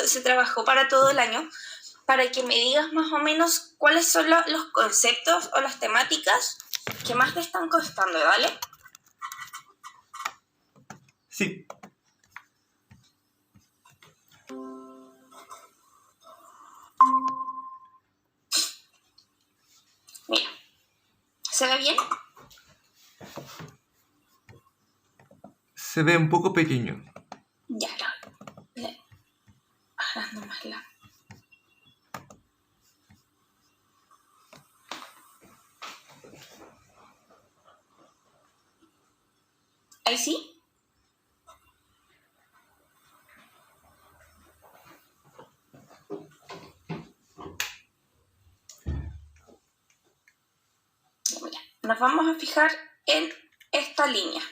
se trabajó para todo el año, para que me digas más o menos cuáles son los conceptos o las temáticas que más te están costando, ¿vale? Sí. Mira, ¿se ve bien? Se ve un poco pequeño. Ya, agrando más la... ¿Ahí sí? Mira, nos vamos a fijar en esta línea.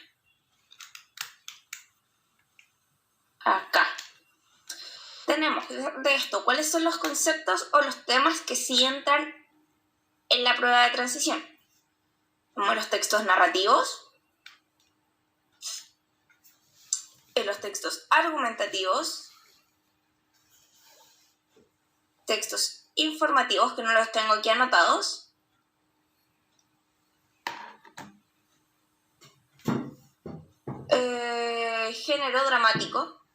Acá. Tenemos de esto, ¿cuáles son los conceptos o los temas que sí entran en la prueba de transición? Como los textos narrativos, en los textos argumentativos, textos informativos, que no los tengo aquí anotados, género dramático,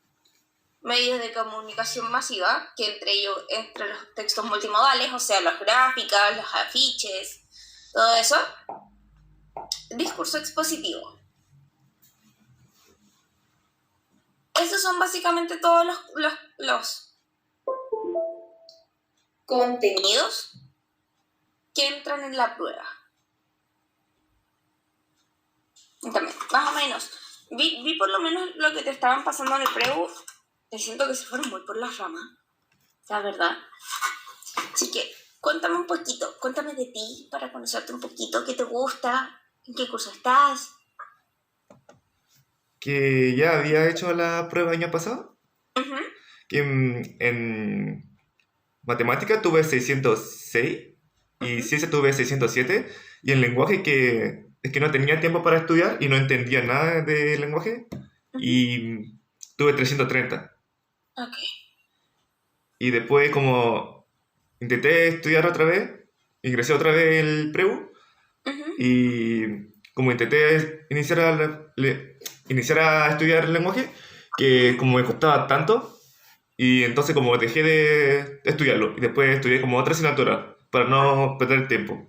medios de comunicación masiva, que entre los textos multimodales, o sea, las gráficas, los afiches, todo eso, discurso expositivo. Esos son básicamente todos los contenidos que entran en la prueba. También, más o menos, vi por lo menos lo que te estaban pasando en el preu. Te siento que se fueron muy por las ramas, la verdad. Así que cuéntame un poquito, cuéntame de ti para conocerte un poquito, qué te gusta, en qué curso estás. Que ya había hecho la prueba el año pasado. Uh-huh. Que en matemática tuve 606 y ciencia tuve 607 y en lenguaje que es que no tenía tiempo para estudiar y no entendía nada de lenguaje y tuve 330. Ok. Y después como intenté estudiar otra vez, ingresé otra vez el preu y como intenté iniciar a estudiar el lenguaje, que como me costaba tanto, y entonces como dejé de estudiarlo y después estudié como otra asignatura para no perder tiempo.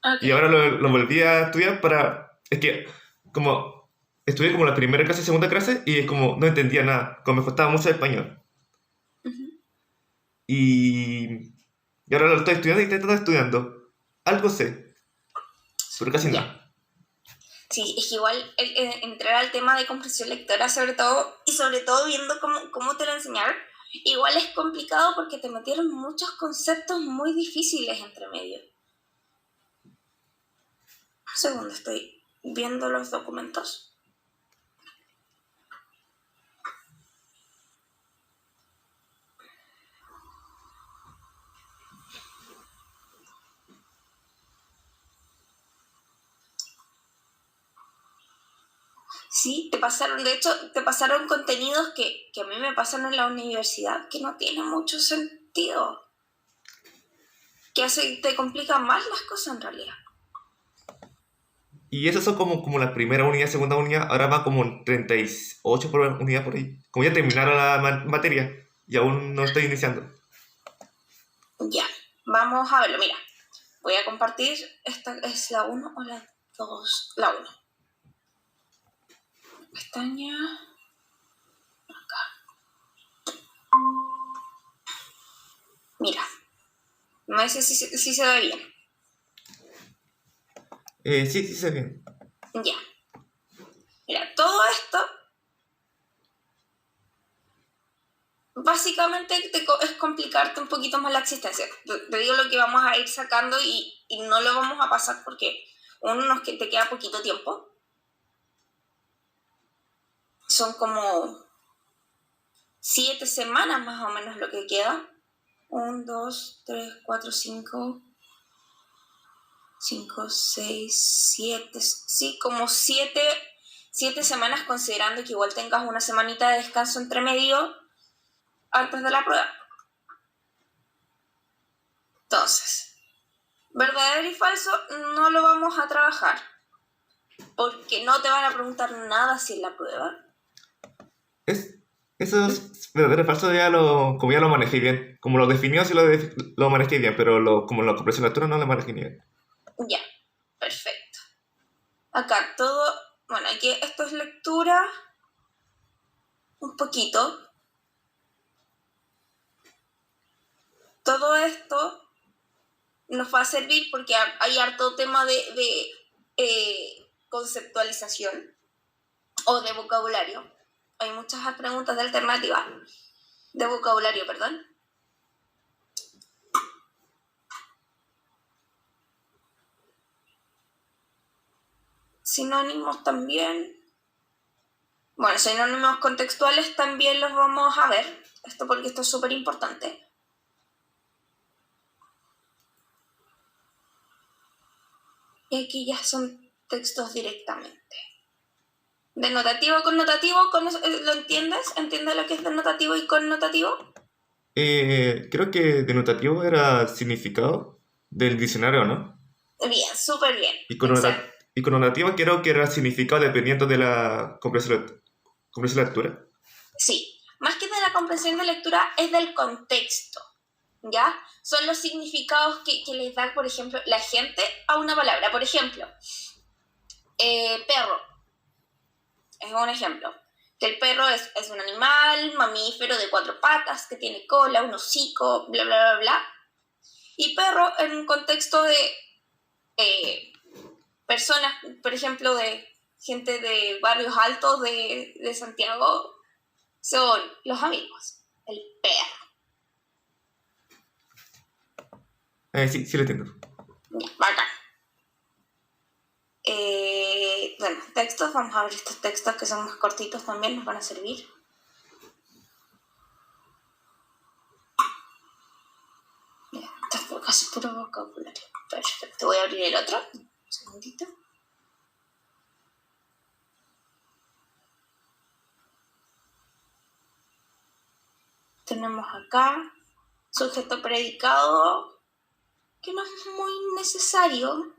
Okay. Y ahora lo volví a estudiar para... Es que como estudié como la primera clase, segunda clase y es como no entendía nada, como me costaba mucho el español. Y ahora lo estoy estudiando y intentando estudiando. Algo sé, pero casi nada. Sí, es que igual entrar al tema de comprensión lectora, sobre todo viendo cómo te lo enseñaron, igual es complicado porque te metieron muchos conceptos muy difíciles entre medio. Un segundo, estoy viendo los documentos. Sí, de hecho, te pasaron contenidos que a mí me pasan en la universidad que no tienen mucho sentido. Que te complican más las cosas en realidad. Y esas son como la primera unidad, segunda unidad, ahora va como 38 por unidad por ahí. Como ya terminaron la materia y aún no estoy iniciando. Ya, vamos a verlo, mira. Voy a compartir, ¿esta es la 1 o la 2? La 1. Pestaña. Acá. Mira. No sé si se ve bien. Sí, se ve bien. Ya. Mira, todo esto básicamente es complicarte un poquito más la existencia. Te digo lo que vamos a ir sacando y no lo vamos a pasar porque te queda poquito tiempo. Son como 7 semanas más o menos lo que queda. 1, 2, 3, 4, 5, 6, 7. Sí, como 7 semanas, considerando que igual tengas una semanita de descanso entre medio. antes de la prueba. Entonces, verdadero y falso no lo vamos a trabajar porque no te van a preguntar nada si en la prueba. Eso es verdadero y falso, como ya lo manejé bien. Como lo definió, sí lo manejé bien, pero como la comprensión lectura no lo manejé bien. Ya, perfecto. Acá todo, bueno, aquí esto es lectura, un poquito. Todo esto nos va a servir porque hay harto tema de conceptualización o de vocabulario. Hay muchas preguntas de alternativa, de vocabulario, perdón. Sinónimos también. Bueno, sinónimos contextuales también los vamos a ver. Esto porque esto es súper importante. Y aquí ya son textos directamente. Denotativo, connotativo, ¿lo entiendes? ¿Entiendes lo que es denotativo y connotativo? Creo que denotativo era significado del diccionario, ¿no? Bien, súper bien. Y connotativo creo que era significado dependiendo de la comprensión de lectura. Sí, más que de la comprensión de lectura es del contexto, ¿ya? Son los significados que les da, por ejemplo, la gente a una palabra. Por ejemplo, perro es un ejemplo. Que el perro es un animal mamífero de 4 patas, que tiene cola, un hocico, bla, bla, bla, bla. Y perro en un contexto de personas, por ejemplo, de gente de barrios altos de Santiago, son los amigos, el perro. Sí lo entiendo. Ya, bacán. Bueno, textos, vamos a ver estos textos que son más cortitos también, nos van a servir. Ya, esto es casi puro vocabulario. Perfecto, voy a abrir el otro. Un segundito. Tenemos acá sujeto predicado, que no es muy necesario.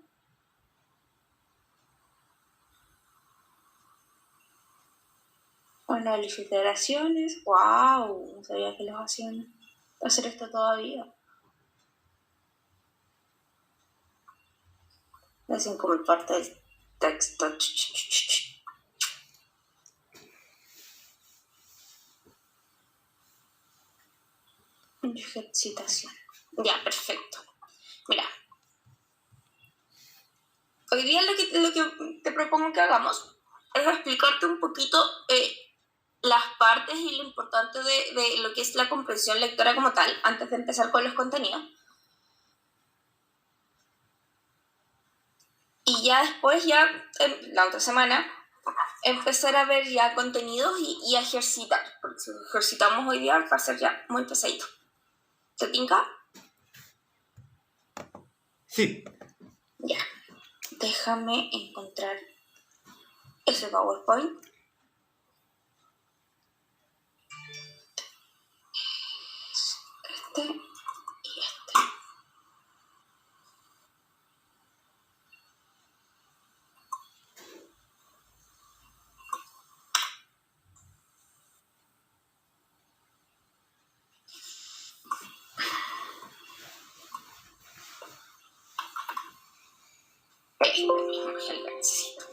Bueno, las literaciones, wow, no sabía que los hacían hacer esto todavía. Lo hacen como parte del texto. Ejercitación. Ya, perfecto. Mira, hoy día lo que te propongo que hagamos es explicarte un poquito las partes y lo importante de lo que es la comprensión lectora como tal, antes de empezar con los contenidos. Y ya después, la otra semana, empezar a ver ya contenidos y a ejercitar. Porque si ejercitamos hoy día va a ser ya muy pesadito. ¿Te tinca? Sí. Ya. Déjame encontrar ese PowerPoint. Este y este. Este mismo es el que necesito.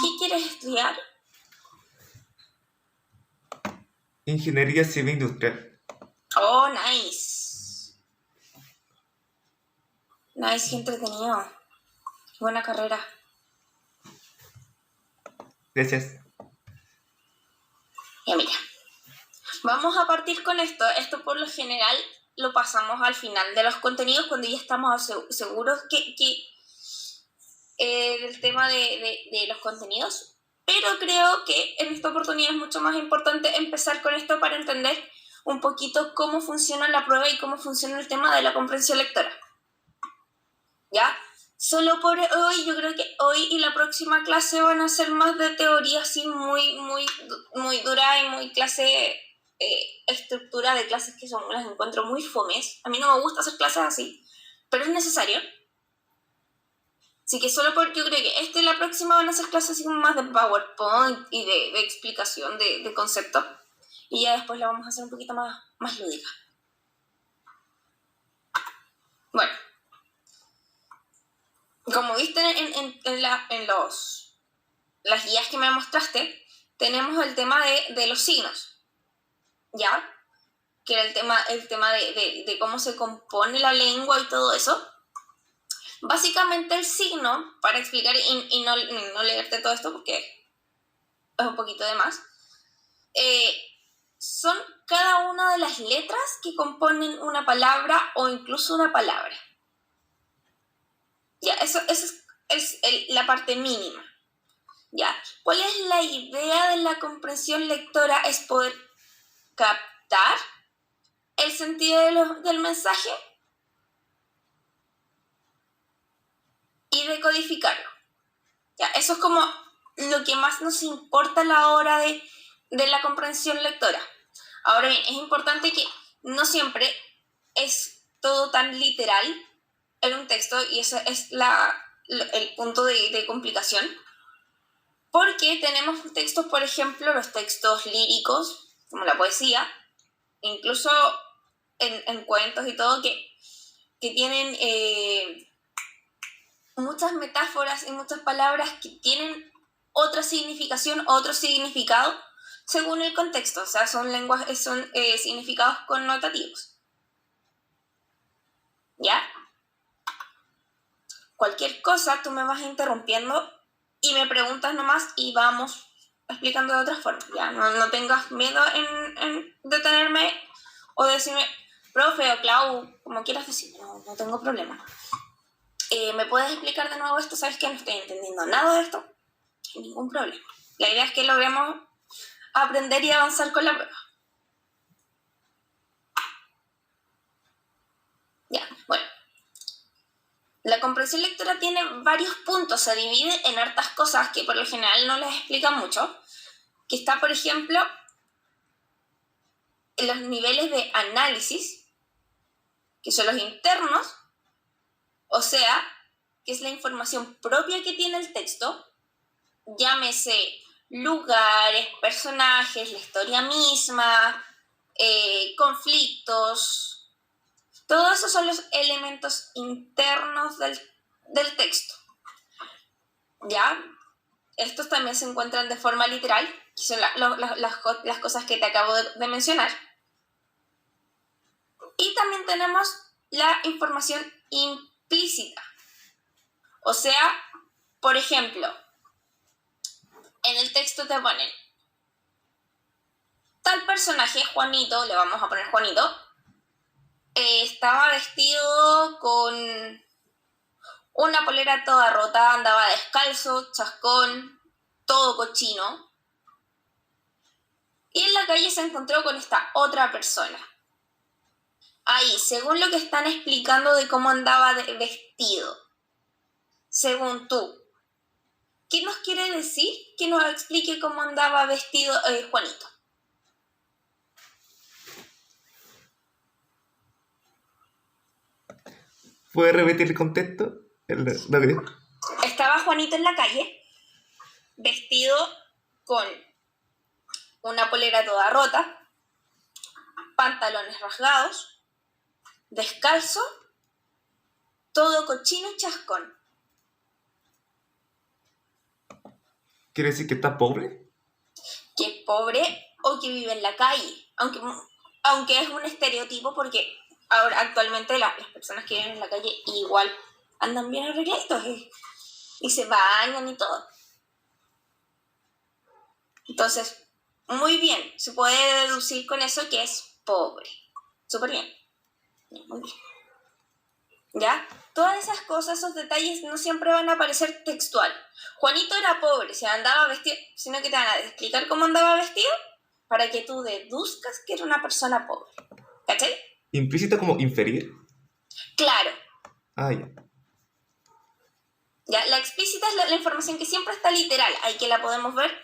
¿Qué quieres estudiar? Ingeniería civil industrial. Oh, nice. Nice, qué entretenido. Buena carrera. Gracias. Ya mira, vamos a partir con esto. Esto por lo general lo pasamos al final de los contenidos cuando ya estamos seguros del tema de los contenidos. Pero creo que en esta oportunidad es mucho más importante empezar con esto para entender un poquito cómo funciona la prueba y cómo funciona el tema de la comprensión lectora. ¿Ya? Solo por hoy, yo creo que hoy y la próxima clase van a ser más de teoría, así muy dura y muy clase, estructura de clases que son, las encuentro muy fomes. A mí no me gusta hacer clases así, pero es necesario. Así que yo creo que y la próxima van a ser clases así más de PowerPoint y de explicación de conceptos. Y ya después la vamos a hacer un poquito más lúdica. Bueno. Como viste en las guías que me mostraste, tenemos el tema de los signos, ¿ya? Que era el tema de cómo se compone la lengua y todo eso. Básicamente el signo, para explicar y no leerte todo esto porque es un poquito de más, son cada una de las letras que componen una palabra o incluso una palabra. Ya, eso es la parte mínima. ¿Ya? ¿Cuál es la idea de la comprensión lectora? Es poder captar el sentido del mensaje y decodificarlo. ¿Ya? Eso es como lo que más nos importa a la hora de la comprensión lectora. Ahora bien, es importante que no siempre es todo tan literal en un texto y ese es el punto de complicación. Porque tenemos textos, por ejemplo, los textos líricos, como la poesía, incluso en cuentos y todo, que tienen muchas metáforas y muchas palabras que tienen otra significación, otro significado, según el contexto. O sea, son significados connotativos. ¿Ya? Cualquier cosa, tú me vas interrumpiendo y me preguntas nomás y vamos explicando de otra forma. Ya, no tengas miedo en detenerme o decirme, profe o Clau, como quieras decir, no tengo problema. ¿Me puedes explicar de nuevo esto? ¿Sabes que no estoy entendiendo nada de esto? Sin ningún problema. La idea es que logremos aprender y avanzar con la prueba. Ya, bueno. La comprensión lectora tiene varios puntos, se divide en hartas cosas que por lo general no les explican mucho, que está, por ejemplo, en los niveles de análisis, que son los internos, o sea, que es la información propia que tiene el texto, llámese lugares, personajes, la historia misma, conflictos, todos esos son los elementos internos del texto. ¿Ya? Estos también se encuentran de forma literal, que son las cosas que te acabo de mencionar. Y también tenemos la información implícita. O sea, por ejemplo, en el texto te ponen tal personaje, Juanito, le vamos a poner Juanito, estaba vestido con una polera toda rota, andaba descalzo, chascón, todo cochino. Y en la calle se encontró con esta otra persona. Ahí, según lo que están explicando de cómo andaba vestido, según tú, ¿qué nos quiere decir que nos explique cómo andaba vestido Juanito? ¿Puedes repetir el contexto? Lo que... Estaba Juanito en la calle, vestido con una polera toda rota, pantalones rasgados, descalzo, todo cochino y chascón. ¿Quiere decir que está pobre? Que es pobre o que vive en la calle, aunque es un estereotipo porque ahora actualmente las personas que viven en la calle igual andan bien arregladitos y se bañan y todo. Entonces, muy bien, se puede deducir con eso que es pobre. Súper bien. Muy bien. ¿Ya? Todas esas cosas, esos detalles no siempre van a aparecer textual. Juanito era pobre, se andaba vestido, sino que te van a explicar cómo andaba vestido para que tú deduzcas que era una persona pobre. ¿Cachai? ¿Implícito como inferir? Claro. Ah, ya. ¿Ya? La explícita es la información que siempre está literal, ahí que la podemos ver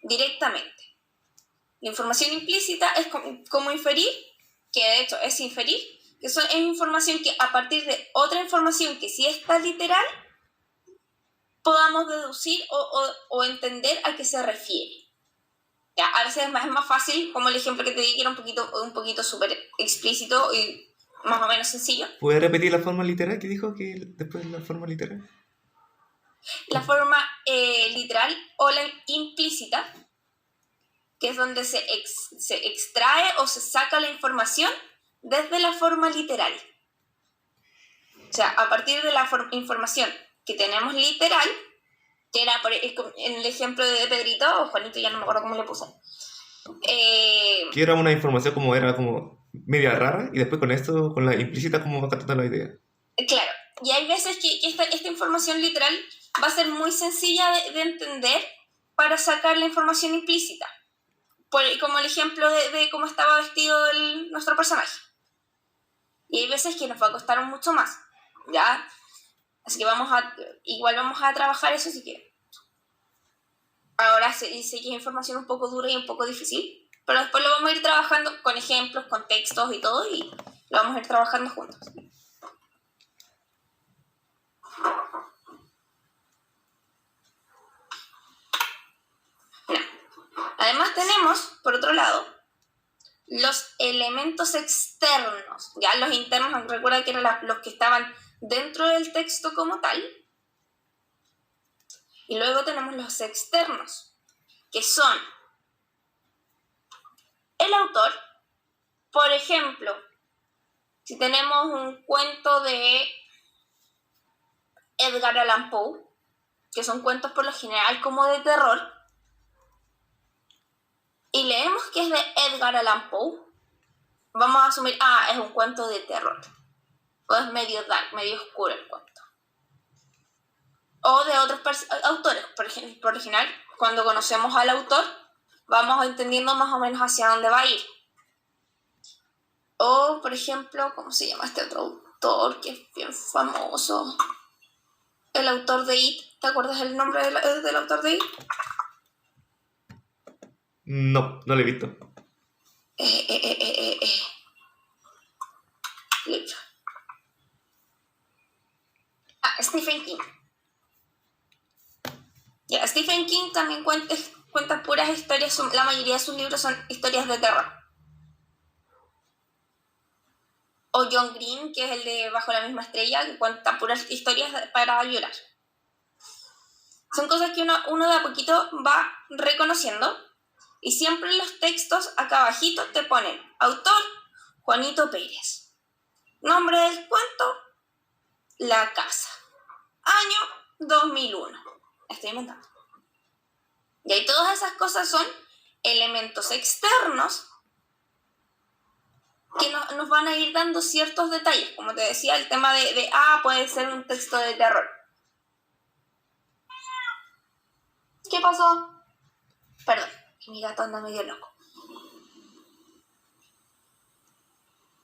directamente. La información implícita es como inferir, que de hecho es inferir, que es información que a partir de otra información que sí está literal, podamos deducir o entender a qué se refiere. Ya, a veces es más fácil, como el ejemplo que te di, que era un poquito súper explícito y más o menos sencillo. ¿Puedes repetir la forma literal que dijo que después de la forma literal? La forma literal o la implícita, que es donde se extrae o se saca la información desde la forma literal. O sea, a partir de la información que tenemos literal, que era en el ejemplo de Pedrito o Juanito, ya no me acuerdo cómo le puse. Que era una información era como media rara, y después con esto, con la implícita, como va captando la idea. Claro, y hay veces que esta información literal va a ser muy sencilla de entender para sacar la información implícita. Como el ejemplo de cómo estaba vestido nuestro personaje. Y hay veces que nos va a costar mucho más, ¿ya? Así que igual vamos a trabajar eso si quieren. Ahora sé que es información un poco dura y un poco difícil, pero después lo vamos a ir trabajando con ejemplos, con textos y todo, y lo vamos a ir trabajando juntos. Además tenemos, por otro lado, los elementos externos. Ya los internos, recuerda que eran los que estaban dentro del texto como tal. Y luego tenemos los externos, que son el autor. Por ejemplo, si tenemos un cuento de Edgar Allan Poe, que son cuentos por lo general como de terror, y leemos que es de Edgar Allan Poe, vamos a asumir, es un cuento de terror, o es medio dark, medio oscuro el cuento. O de otros autores, por lo general, cuando conocemos al autor, vamos entendiendo más o menos hacia dónde va a ir. O, por ejemplo, ¿cómo se llama este otro autor que es bien famoso? El autor de It. ¿Te acuerdas el nombre del autor de It? No lo he visto. Stephen King. Ya, Stephen King también cuenta puras historias, la mayoría de sus libros son historias de terror. O John Green, que es el de Bajo la misma estrella, que cuenta puras historias para llorar. Son cosas que uno de a poquito va reconociendo, y siempre en los textos acá abajito te ponen autor Juanito Pérez, nombre del cuento La Casa, año 2001. Estoy inventando. Y ahí todas esas cosas son elementos externos que nos van a ir dando ciertos detalles. Como te decía, el tema de puede ser un texto de terror. ¿Qué pasó? Perdón, que mi gato anda medio loco.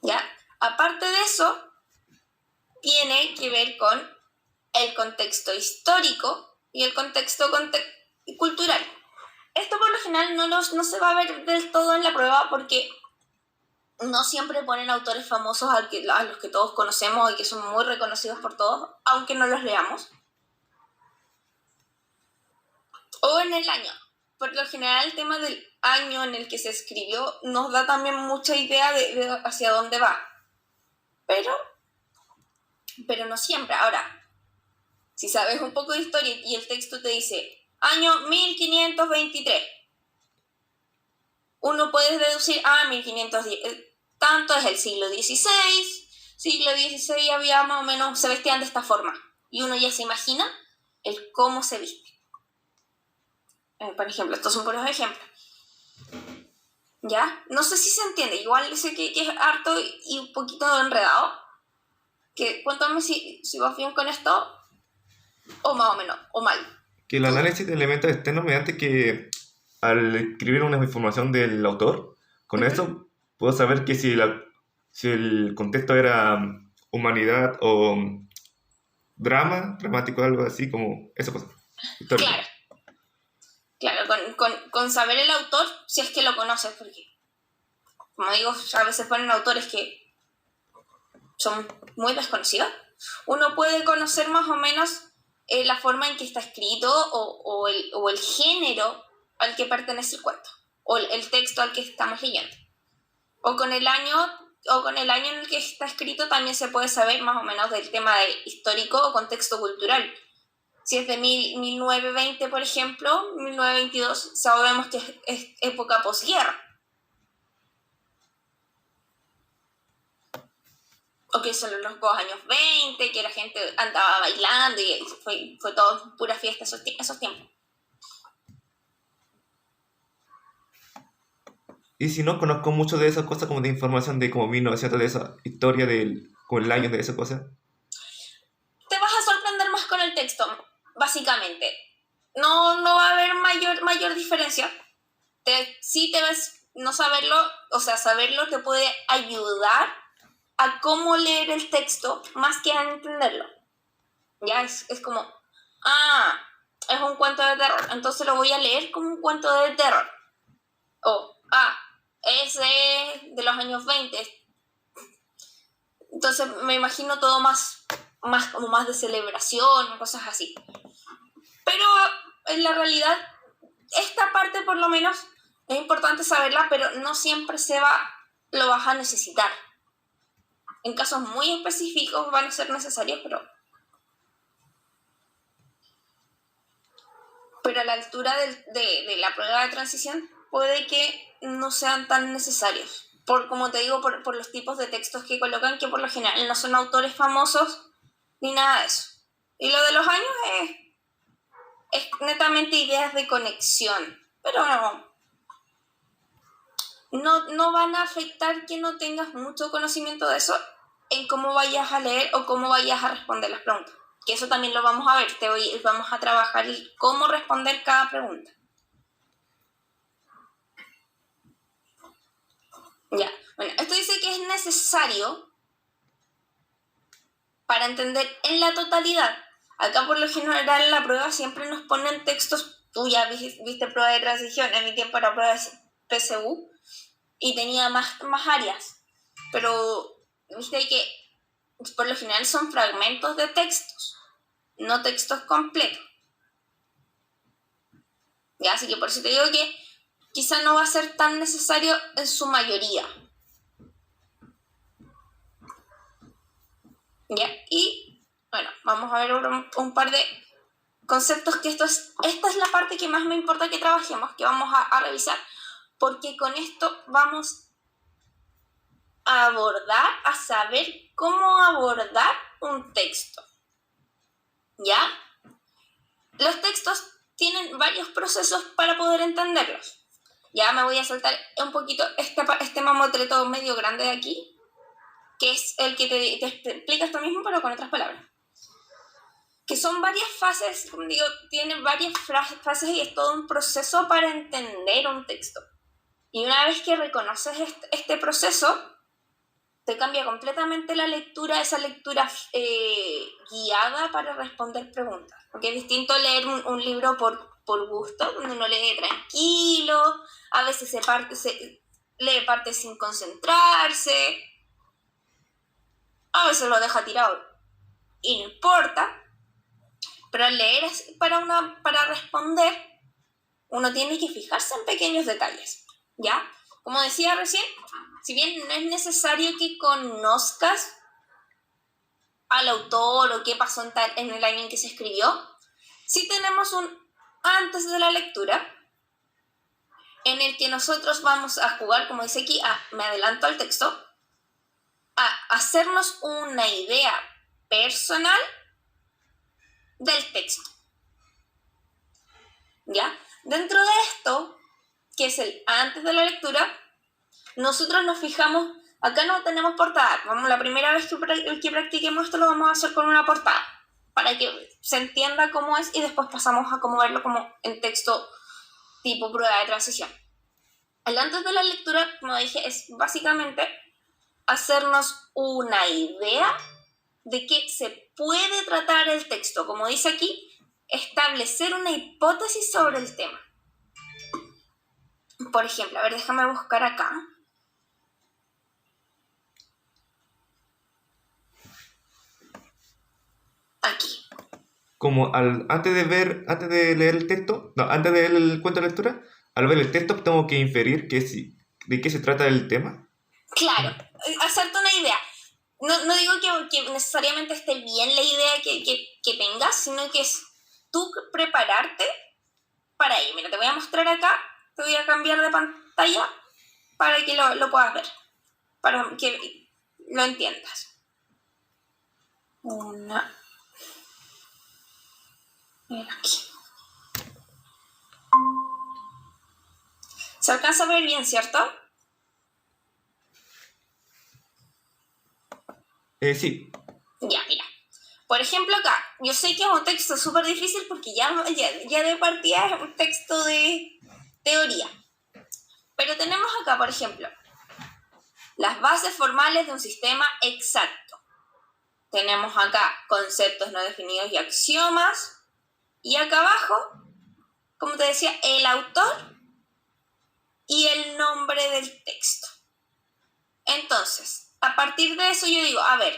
¿Ya? Aparte de eso, tiene que ver con el contexto histórico y el contexto cultural. Esto por lo general no se va a ver del todo en la prueba, porque no siempre ponen autores famosos a los que todos conocemos y que son muy reconocidos por todos, aunque no los leamos. O en el año. Por lo general el tema del año en el que se escribió nos da también mucha idea de hacia dónde va. Pero no siempre. Ahora, si sabes un poco de historia y el texto te dice año 1523, uno puede deducir, 1510, tanto es el siglo XVI había más o menos, se vestían de esta forma, y uno ya se imagina el cómo se viste. Por ejemplo, estos son puros ejemplos. ¿Ya? No sé si se entiende, igual sé que es harto y un poquito enredado. Cuéntame si vas bien con esto, o más o menos, o mal. Que el análisis de elementos externos mediante que al escribir una información del autor, con eso puedo saber que si el contexto era humanidad o dramático, algo así, como esa cosa. Histórico. Claro, con saber el autor, si es que lo conoces, porque, como digo, a veces ponen autores que son muy desconocidos. Uno puede conocer más o menos la forma en que está escrito o el género al que pertenece el cuento, o el texto al que estamos leyendo. O con el año en el que está escrito también se puede saber más o menos del tema histórico o contexto cultural. Si es de 1920, por ejemplo, 1922, sabemos que es época posguerra. O que son los años 20, que la gente andaba bailando y fue todo pura fiesta esos tiempos. Y si no, conozco mucho de esas cosas, como de información de como 1900, de esa historia con el año de esa cosa. Te vas a sorprender más con el texto, básicamente. No va a haber mayor diferencia. Sí te ves, no saberlo, o sea, saberlo te puede ayudar a cómo leer el texto más que a entenderlo. Ya es como, es un cuento de terror, entonces lo voy a leer como un cuento de terror. O, es de los años 20. Entonces me imagino todo más como más de celebración, cosas así. Pero en la realidad, esta parte por lo menos es importante saberla, pero no siempre lo vas a necesitar. En casos muy específicos van a ser necesarios, pero a la altura de la prueba de transición puede que no sean tan necesarios. Como te digo, por los tipos de textos que colocan, que por lo general no son autores famosos ni nada de eso. Y lo de los años es netamente ideas de conexión, pero no van a afectar que no tengas mucho conocimiento de eso en cómo vayas a leer o cómo vayas a responder las preguntas. Que eso también lo vamos a ver, vamos a trabajar cómo responder cada pregunta. Ya, bueno, esto dice que es necesario para entender en la totalidad. Acá por lo general en la prueba siempre nos ponen textos, tú ya viste prueba de transición, en mi tiempo era prueba de PSU y tenía más áreas, pero viste que por lo general son fragmentos de textos, no textos completos. ¿Ya? Así que por eso te digo que quizá no va a ser tan necesario en su mayoría. ¿Ya? Y bueno, vamos a ver un par de conceptos que esta es la parte que más me importa que trabajemos, que vamos a revisar, porque con esto vamos a saber cómo abordar un texto. ¿Ya? Los textos tienen varios procesos para poder entenderlos. Ya me voy a saltar un poquito este mamotreto medio grande de aquí, que es el que te explica esto mismo, pero con otras palabras. Que son varias fases, como digo, tiene varias fases y es todo un proceso para entender un texto. Y una vez que reconoces este proceso, te cambia completamente la lectura, esa lectura guiada para responder preguntas. Porque es distinto leer un libro por gusto, donde uno lee tranquilo, a veces lee partes sin concentrarse, a veces lo deja tirado y no importa. Pero al leer para responder, uno tiene que fijarse en pequeños detalles, ¿ya? Como decía recién, si bien no es necesario que conozcas al autor o qué pasó en el año en que se escribió, sí tenemos un antes de la lectura en el que nosotros vamos a jugar, como dice aquí, me adelanto al texto, a hacernos una idea personal del texto. ¿Ya? Dentro de esto, que es el antes de la lectura, nosotros nos fijamos, acá no tenemos portada, la primera vez que practiquemos esto lo vamos a hacer con una portada, para que se entienda cómo es y después pasamos a cómo verlo como en texto tipo prueba de transición. El antes de la lectura, como dije, es básicamente hacernos una idea de qué se puede tratar el texto. Como dice aquí, establecer una hipótesis sobre el tema. Por ejemplo, a ver, déjame buscar acá. Aquí. Como antes de leer el texto, no, antes de leer el cuento de lectura, al ver el texto tengo que inferir de qué se trata el tema. Claro, hacerte una idea. No digo que necesariamente esté bien la idea que tengas, sino que es tú prepararte para ello. Mira, te voy a mostrar acá, te voy a cambiar de pantalla para que lo puedas ver, para que lo entiendas. Mira aquí. ¿Se alcanza a ver bien, cierto? Sí. Ya, mira. Por ejemplo, acá, yo sé que es un texto súper difícil porque ya de partida es un texto de teoría. Pero tenemos acá, por ejemplo, las bases formales de un sistema exacto. Tenemos acá conceptos no definidos y axiomas. Y acá abajo, como te decía, el autor y el nombre del texto. Entonces, a partir de eso yo digo, a ver,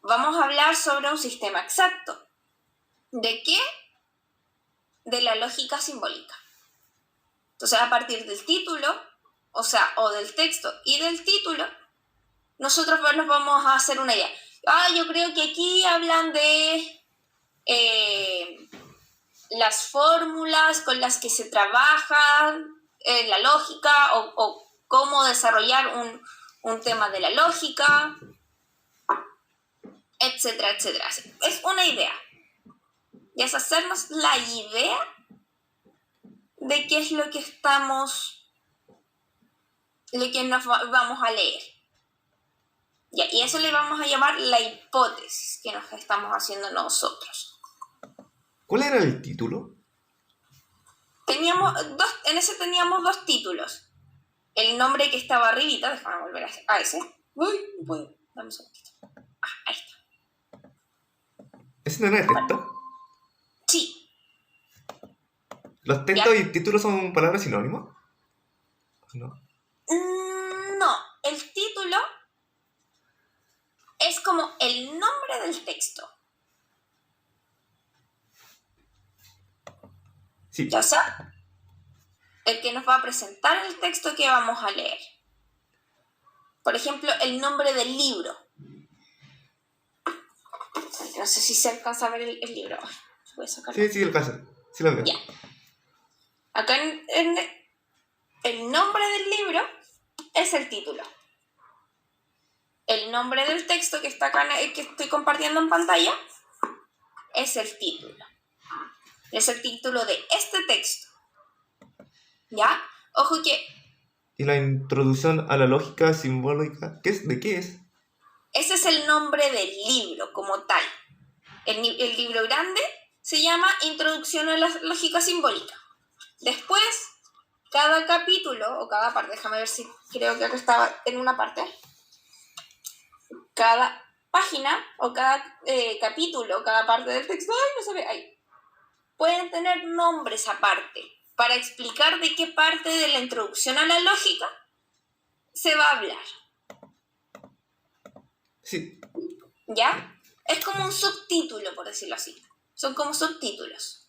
vamos a hablar sobre un sistema exacto. ¿De qué? De la lógica simbólica. Entonces, a partir del título, o del texto y del título, nosotros nos vamos a hacer una idea. Yo creo que aquí hablan de las fórmulas con las que se trabaja la lógica o cómo desarrollar un tema de la lógica, etcétera, etcétera. Es una idea. Y es hacernos la idea de qué es lo que nos vamos a leer. Y eso le vamos a llamar la hipótesis que nos estamos haciendo nosotros. ¿Cuál era el título? En ese teníamos dos títulos. El nombre que estaba arribita, déjame volver a ese. Uy, no puedo, dame un segundito. Ahí está. ¿Ese no era el texto? Sí. ¿Los textos y títulos son palabras sinónimas? ¿No? No, el título es como el nombre del texto. Sí. O sea, el que nos va a presentar el texto que vamos a leer. Por ejemplo, el nombre del libro. No sé si se alcanza a ver el libro. Voy a sacarlo. Sí, alcanza. Sí lo veo. Ya. Acá en el nombre del libro es el título. El nombre del texto que está acá, que estoy compartiendo en pantalla, es el título. Es el título de este texto. ¿Ya? Ojo que... ¿Y la introducción a la lógica simbólica? ¿De qué es? Ese es el nombre del libro como tal. El libro grande se llama Introducción a la lógica simbólica. Después, cada capítulo, o cada parte, déjame ver si creo que acá estaba en una parte, cada página o cada capítulo, cada parte del texto, no se ve ahí, pueden tener nombres aparte para explicar de qué parte de la introducción a la lógica se va a hablar. Sí. ¿Ya? Es como un subtítulo, por decirlo así. Son como subtítulos.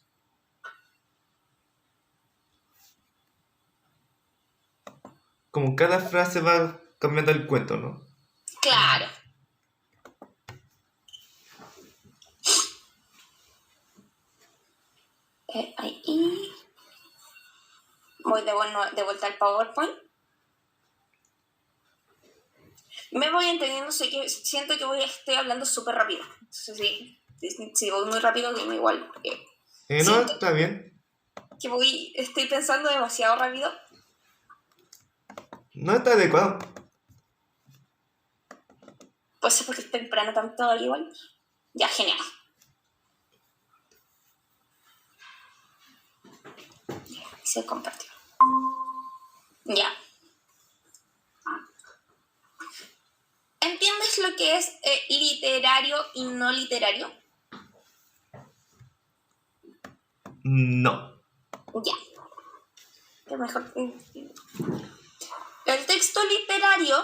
Como cada frase va cambiando el cuento, ¿no? Claro. Ahí. Voy de vuelta al PowerPoint. Me voy entendiendo, siento que estoy hablando súper rápido. Entonces, si voy muy rápido, dime igual. No, está bien. Que estoy pensando demasiado rápido. No está adecuado. Pues es porque es temprano tanto igual. Ya, genial. Se compartió. Ya. ¿Entiendes lo que es literario y no literario? No. Ya. Que mejor. El texto literario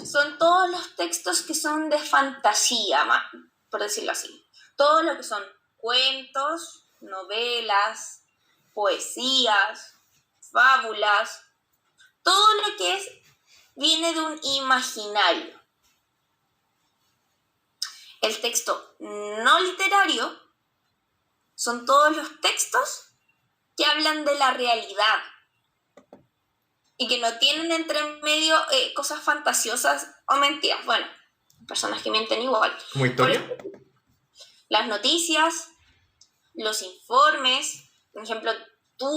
son todos los textos que son de fantasía, por decirlo así. Todo lo que son cuentos, novelas, poesías, fábulas, todo lo que viene de un imaginario. El texto no literario son todos los textos que hablan de la realidad y que no tienen entre medio cosas fantasiosas o mentiras. Bueno, personas que mienten igual. ¿Como historia? Las noticias, los informes. Por ejemplo, tú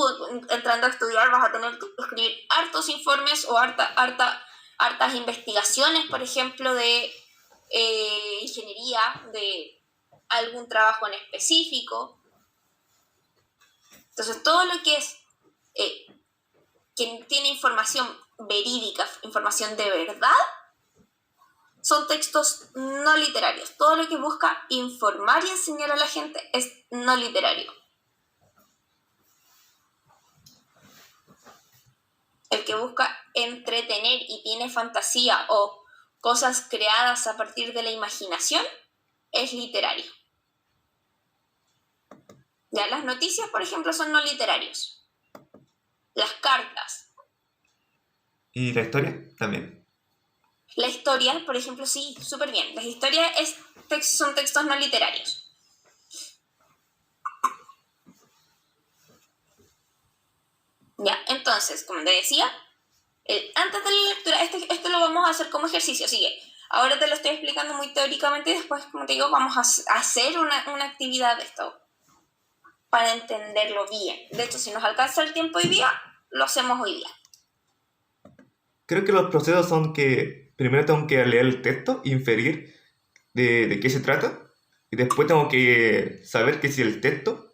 entrando a estudiar vas a tener que escribir hartos informes o hartas investigaciones, por ejemplo, de ingeniería, de algún trabajo en específico. Entonces, todo lo que es que tiene información verídica, información de verdad, son textos no literarios. Todo lo que busca informar y enseñar a la gente es no literario. El que busca entretener y tiene fantasía o cosas creadas a partir de la imaginación es literario. Ya, las noticias, por ejemplo, son no literarios. Las cartas. ¿Y la historia? También. La historia, por ejemplo, sí, súper bien. Las historias son textos no literarios. Ya, entonces, como te decía, antes de la lectura, esto lo vamos a hacer como ejercicio, así que ahora te lo estoy explicando muy teóricamente y después, como te digo, vamos a hacer una actividad de esto para entenderlo bien. De hecho, si nos alcanza el tiempo hoy día, lo hacemos hoy día. Creo que los procesos son que primero tengo que leer el texto, inferir de qué se trata, y después tengo que saber que si el texto,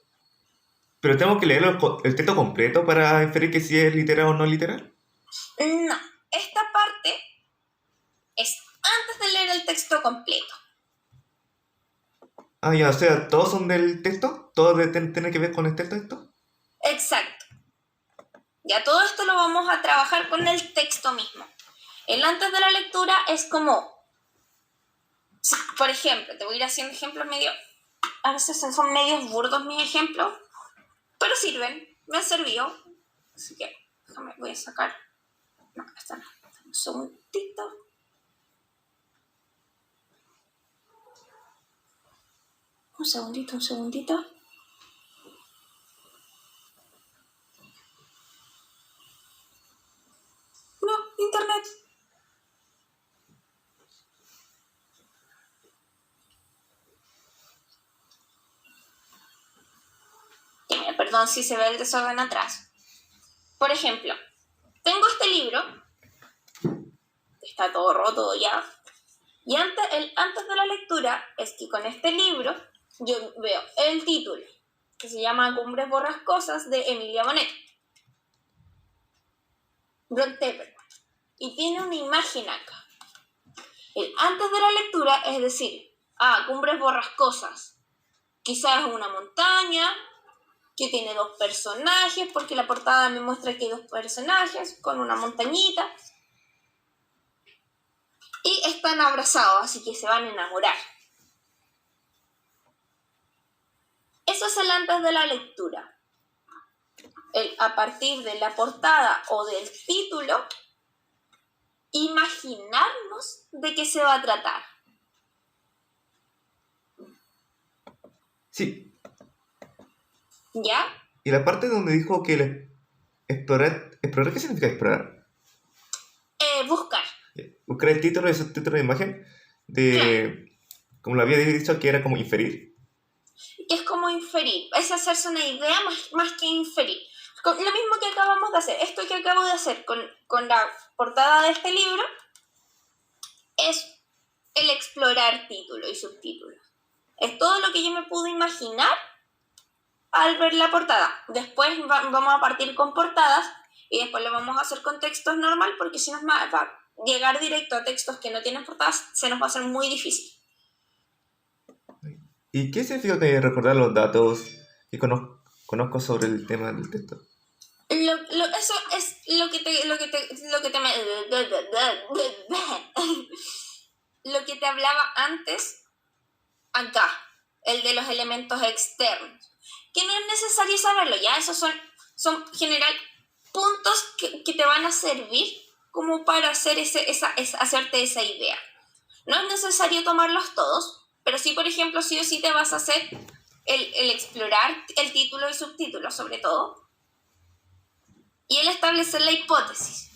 pero tengo que leer el texto completo para inferir que si es literal o no literal. No, esta parte es antes de leer el texto completo. Ah, ya, o sea, ¿todos son del texto? ¿Todos tienen que ver con el texto? Exacto. Ya todo esto lo vamos a trabajar con el texto mismo. El antes de la lectura es como, por ejemplo, te voy a ir haciendo ejemplos medio, a veces son medios burdos mis ejemplos, pero sirven, me han servido. Así que, voy a sacar, no, esta no, un segundito. Un segundito. No, internet. Perdón si se ve el desorden atrás. Por ejemplo, tengo este libro, está todo roto ya, y antes de la lectura es que con este libro yo veo el título, que se llama Cumbres Borrascosas de Emilia Bonet. Y tiene una imagen acá. El antes de la lectura es decir, Cumbres Borrascosas. Quizás es una montaña que tiene dos personajes, porque la portada me muestra que hay dos personajes con una montañita. Y están abrazados, así que se van a enamorar. Eso es el antes de la lectura. A partir de la portada o del título, imaginarnos de qué se va a tratar. Sí. ¿Ya? Y la parte donde dijo que explorar, ¿qué significa explorar? Buscar. Buscar el título, ese título de imagen, como lo había dicho, que era como inferir. Que es como inferir, es hacerse una idea más que inferir. Lo mismo que acabamos de hacer, esto que acabo de hacer con la portada de este libro, es el explorar título y subtítulos. Es todo lo que yo me pude imaginar al ver la portada. Después vamos a partir con portadas y después lo vamos a hacer con textos normal porque si no va llegar directo a textos que no tienen portadas se nos va a hacer muy difícil. ¿Y qué sentido de recordar los datos que conozco sobre el tema del texto? Eso es lo que te hablaba antes acá, el de los elementos externos, que no es necesario saberlo, ya esos son general puntos que te van a servir como para hacer hacerte esa idea. No es necesario tomarlos todos, pero sí, por ejemplo, sí o sí te vas a hacer el explorar el título y subtítulo, sobre todo, y el establecer la hipótesis.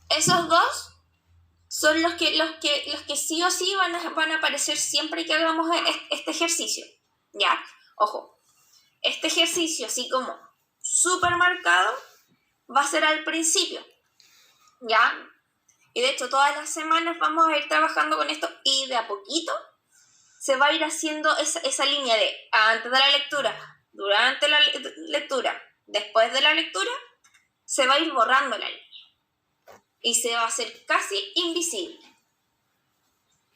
Esos dos son los que sí o sí van a aparecer siempre que hagamos este ejercicio. ¿Ya? Ojo, este ejercicio así como súper marcado va a ser al principio. ¿Ya? Y de hecho todas las semanas vamos a ir trabajando con esto y de a poquito se va a ir haciendo esa línea de antes de la lectura, durante la lectura, después de la lectura, se va a ir borrando la línea y se va a hacer casi invisible.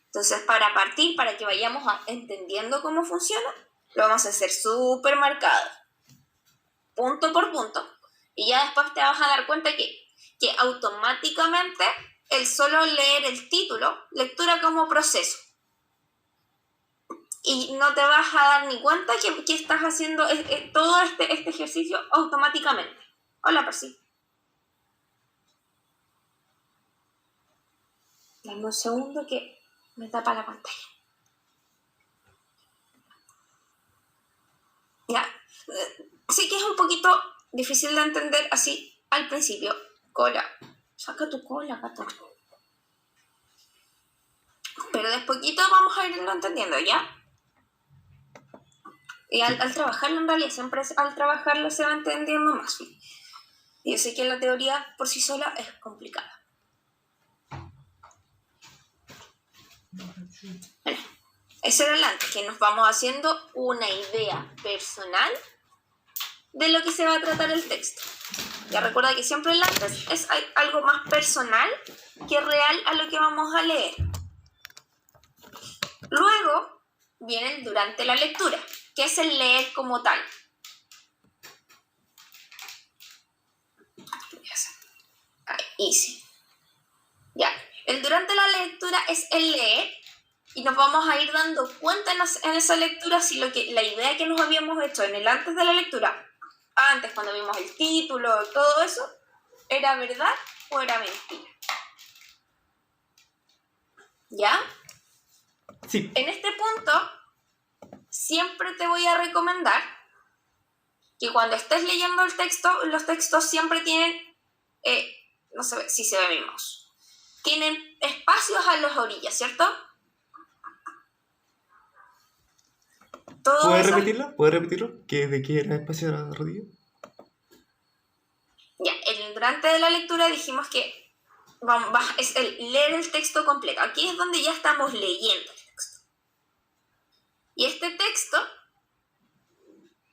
Entonces, para partir, para que vayamos entendiendo cómo funciona, lo vamos a hacer súper marcado, punto por punto, y ya después te vas a dar cuenta que automáticamente el solo leer el título, lectura como proceso, y no te vas a dar ni cuenta que estás haciendo todo este ejercicio automáticamente. Hola, Percy. Dame un segundo que me tapa la pantalla. Ya. Sí que es un poquito difícil de entender así al principio. Cola. Saca tu cola, gato. Pero después vamos a irlo entendiendo, ¿ya? Y al trabajarlo, en realidad, siempre al trabajarlo se va entendiendo más. Y yo sé que la teoría por sí sola es complicada. Bueno, eso era antes, que nos vamos haciendo una idea personal de lo que se va a tratar el texto. Ya recuerda que siempre el antes es algo más personal que real a lo que vamos a leer. Luego viene el durante la lectura, que es el leer como tal. Easy. Ya. El durante la lectura es el leer y nos vamos a ir dando cuenta en esa lectura si la idea que nos habíamos hecho en el antes de la lectura, antes cuando vimos el título, todo eso, era verdad o era mentira. ¿Ya? Sí. En este punto, siempre te voy a recomendar que cuando estés leyendo el texto, los textos siempre tienen, no sé si se ve mi mouse, tienen espacios a las orillas, ¿cierto? ¿Puedes repetirlo? ¿Puedes repetirlo? ¿De qué era espacio de la rodilla? Ya, durante de la lectura dijimos que es el leer el texto completo. Aquí es donde ya estamos leyendo el texto. Y este texto,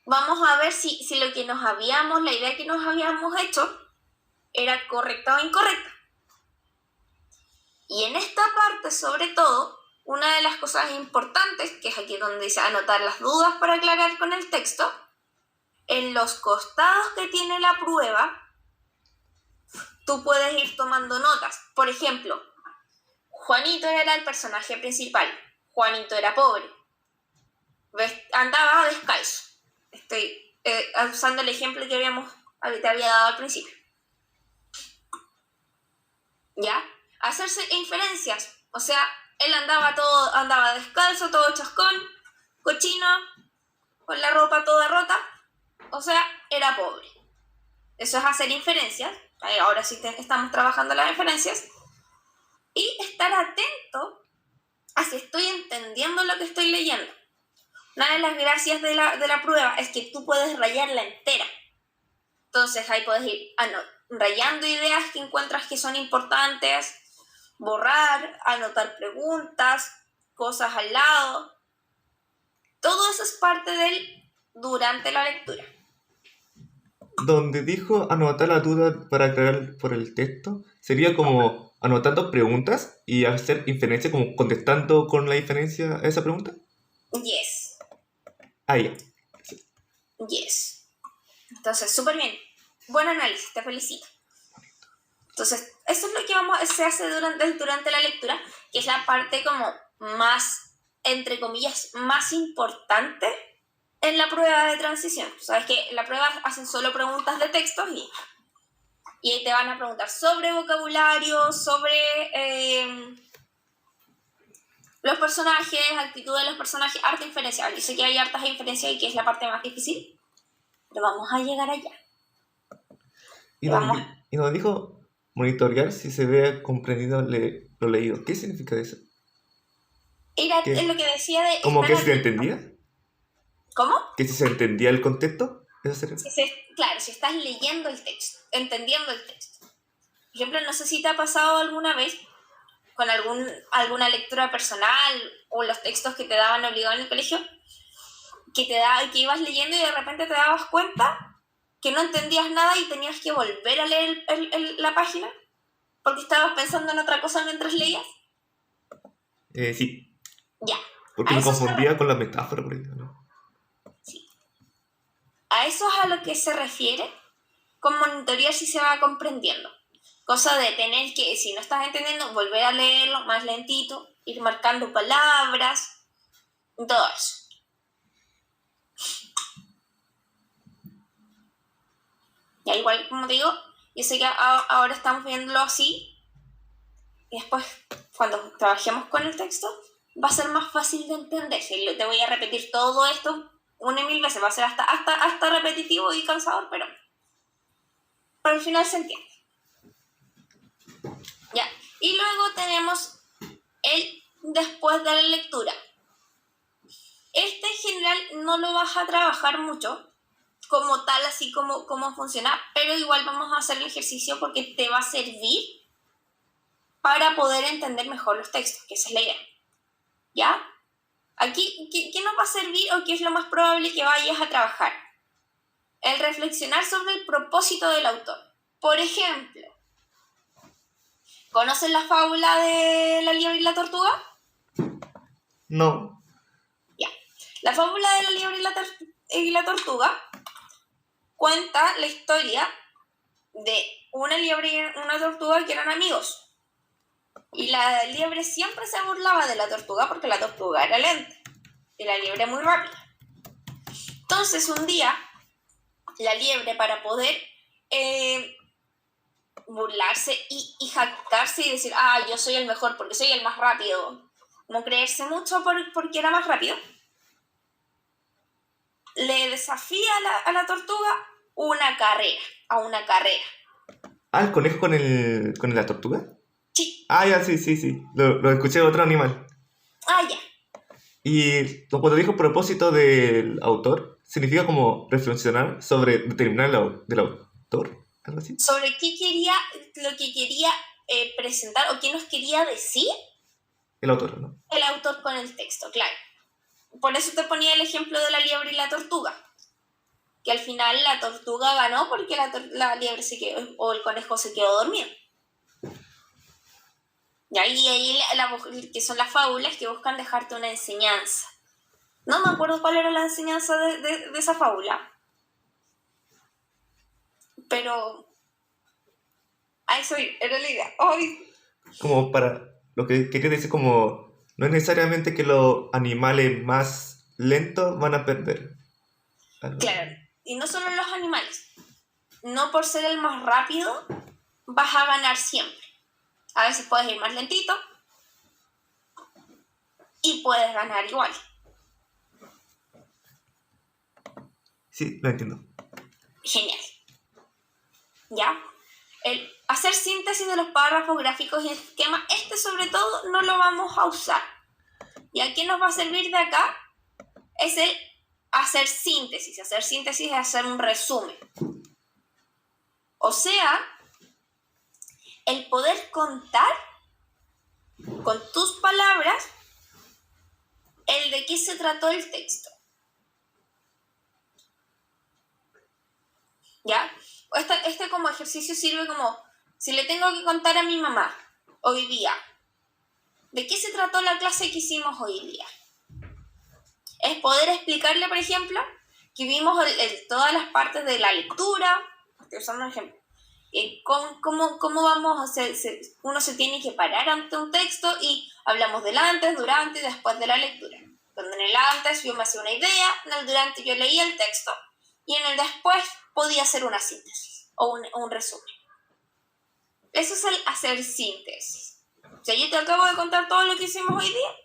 vamos a ver si lo que la idea que nos habíamos hecho era correcta o incorrecta. Y en esta parte, sobre todo, una de las cosas importantes, que es aquí donde dice anotar las dudas para aclarar con el texto, en los costados que tiene la prueba, tú puedes ir tomando notas. Por ejemplo, Juanito era el personaje principal. Juanito era pobre. Andaba descalzo. Estoy usando el ejemplo que te había dado al principio. ¿Ya? Hacerse inferencias. O sea, él andaba descalzo, todo chascón, cochino, con la ropa toda rota. O sea, era pobre. Eso es hacer inferencias. Ahora sí estamos trabajando las inferencias. Y estar atento a si estoy entendiendo lo que estoy leyendo. Una de las gracias de la prueba es que tú puedes rayarla entera. Entonces ahí puedes ir rayando ideas que encuentras que son importantes, borrar, anotar preguntas, cosas al lado. Todo eso es parte del durante la lectura. donde dijo anotar la duda para aclarar por el texto, sería como anotando preguntas y hacer inferencia, como contestando con la inferencia a esa pregunta. Yes. Ah, ya. Yes. Entonces, súper bien. Buen análisis, te felicito. Entonces, eso es lo que se hace durante la lectura, que es la parte como más, entre comillas, más importante en la prueba de transición. Sabes que en la prueba hacen solo preguntas de textos y ahí te van a preguntar sobre vocabulario, sobre los personajes, actitud de los personajes, harta inferencia. Yo sé que hay hartas inferencias y que es la parte más difícil, pero vamos a llegar allá. Y nos dijo monitorear si se ve comprendido lo leído. ¿Qué significa eso? Era lo que decía de... ¿Cómo que si se entendía? ¿Cómo? ¿Que si se entendía el contexto? ¿Eso sería? Claro, si estás leyendo el texto, entendiendo el texto. Por ejemplo, no sé si te ha pasado alguna vez con alguna lectura personal o los textos que te daban obligado en el colegio, que ibas leyendo y de repente te dabas cuenta que no entendías nada y tenías que volver a leer la página porque estabas pensando en otra cosa mientras leías. Sí. Ya. Porque me confundía con la metáfora, por ejemplo, ¿no? Sí. A eso es a lo que se refiere con monitorear si se va comprendiendo. Cosa de tener que, si no estás entendiendo, volver a leerlo más lentito, ir marcando palabras, todo eso. Ya igual, como te digo, yo sé que ahora estamos viéndolo así, y después, cuando trabajemos con el texto, va a ser más fácil de entender. Si te voy a repetir todo esto una y mil veces, va a ser hasta repetitivo y cansador, pero al final se entiende. Ya. Y luego tenemos el después de la lectura. Este en general no lo vas a trabajar mucho como tal, así como funciona, pero igual vamos a hacer el ejercicio porque te va a servir para poder entender mejor los textos, que esa es la idea. ¿Ya? Aquí, ¿qué nos va a servir o qué es lo más probable que vayas a trabajar? El reflexionar sobre el propósito del autor. Por ejemplo, ¿conocen la fábula de la liebre y la tortuga? No. Ya. La fábula de la liebre y la tortuga cuenta la historia de una liebre y una tortuga que eran amigos. Y la liebre siempre se burlaba de la tortuga porque la tortuga era lenta y la liebre muy rápida. Entonces un día, la liebre, para poder burlarse y jactarse y decir, yo soy el mejor porque soy el más rápido, no creerse mucho porque era más rápido, le desafía a la tortuga a una carrera. ¿El conejo con la tortuga? Sí. Ya, sí. Lo escuché de otro animal. Ya. Y cuando dijo propósito del autor, significa como reflexionar sobre determinar del autor, algo así. Sobre lo que quería presentar o qué nos quería decir el autor, ¿no? El autor con el texto, claro. Por eso te ponía el ejemplo de la liebre y la tortuga. Que al final la tortuga ganó porque la liebre se quedó, o el conejo se quedó dormido. Y ahí que son las fábulas que buscan dejarte una enseñanza. No me acuerdo cuál era la enseñanza de esa fábula. Pero a eso era la idea. ¡Ay! Como para lo que quería decir, como no es necesariamente que los animales más lentos van a perder. Claro, y no solo los animales. No por ser el más rápido vas a ganar siempre. A veces puedes ir más lentito y puedes ganar igual. Sí, lo entiendo. Genial. ¿Ya? El hacer síntesis de los párrafos, gráficos y esquemas, sobre todo no lo vamos a usar. ¿Y a qué nos va a servir de acá? Es el hacer síntesis. Hacer síntesis es hacer un resumen. O sea, el poder contar con tus palabras el de qué se trató el texto. ¿ya? Este como ejercicio sirve como, si le tengo que contar a mi mamá hoy día, ¿de qué se trató la clase que hicimos hoy día? Es poder explicarle, por ejemplo, que vimos todas las partes de la lectura, estoy usando un ejemplo, cómo vamos a hacer, uno se tiene que parar ante un texto y hablamos del antes, durante y después de la lectura. Donde en el antes yo me hacía una idea, en el durante yo leía el texto y en el después podía hacer una síntesis o un resumen. Eso es el hacer síntesis. O sea, yo te acabo de contar todo lo que hicimos hoy día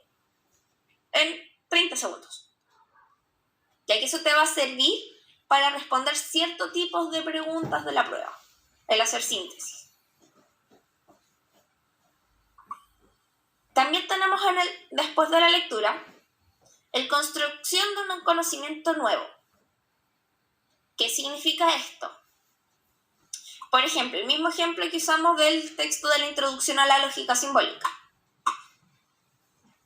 en 30 segundos. Ya que eso te va a servir para responder ciertos tipos de preguntas de la prueba, el hacer síntesis. También tenemos después de la lectura, el construcción de un conocimiento nuevo. ¿Qué significa esto? Por ejemplo, el mismo ejemplo que usamos del texto de la introducción a la lógica simbólica.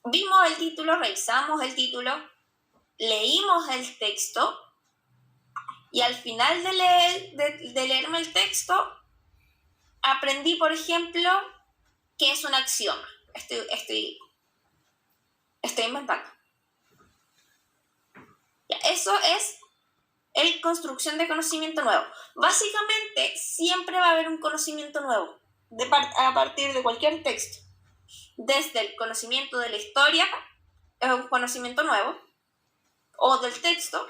Vimos el título, revisamos el título, leímos el texto y al final de leerme el texto aprendí, por ejemplo, qué es un axioma. Estoy inventando. Ya, eso es la construcción de conocimiento nuevo. Básicamente, siempre va a haber un conocimiento nuevo a partir de cualquier texto. Desde el conocimiento de la historia, es un conocimiento nuevo, o del texto,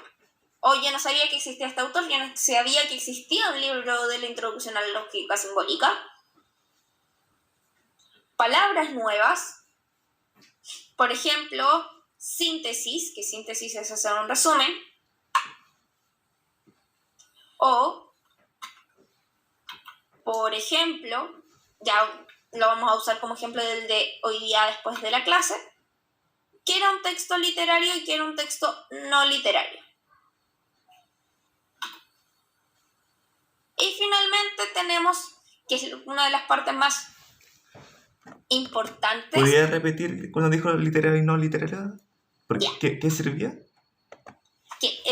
o yo no sabía que existía este autor, yo no sabía que existía un libro de la introducción a la lógica simbólica. Palabras nuevas, por ejemplo, síntesis, que síntesis es hacer un resumen, o, por ejemplo, ya lo vamos a usar como ejemplo del de hoy día después de la clase, que era un texto literario y que era un texto no literario. Y finalmente tenemos, que es una de las partes más importantes. ¿Podría repetir cuando dijo literario y no literario? ¿Qué servía? Que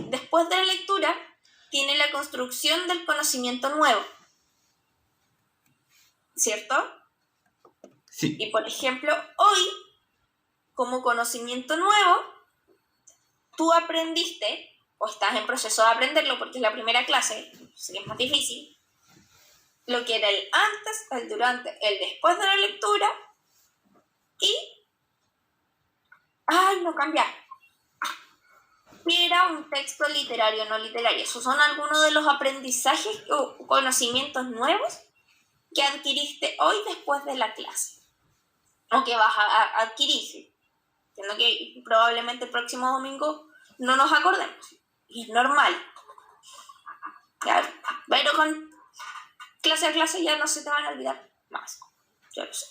después de la lectura tiene la construcción del conocimiento nuevo, ¿cierto? Sí. Y por ejemplo, hoy, como conocimiento nuevo, tú aprendiste, o estás en proceso de aprenderlo porque es la primera clase, así que es más difícil, lo que era el antes, el durante, el después de la lectura y... ¡Ay, no cambia! Era un texto literario o no literario. Esos son algunos de los aprendizajes o conocimientos nuevos que adquiriste hoy después de la clase. O que vas a adquirir. Entiendo que probablemente el próximo domingo no nos acordemos. Y es normal. ¿Ya? Pero con clase a clase ya no se te van a olvidar más. Yo lo sé.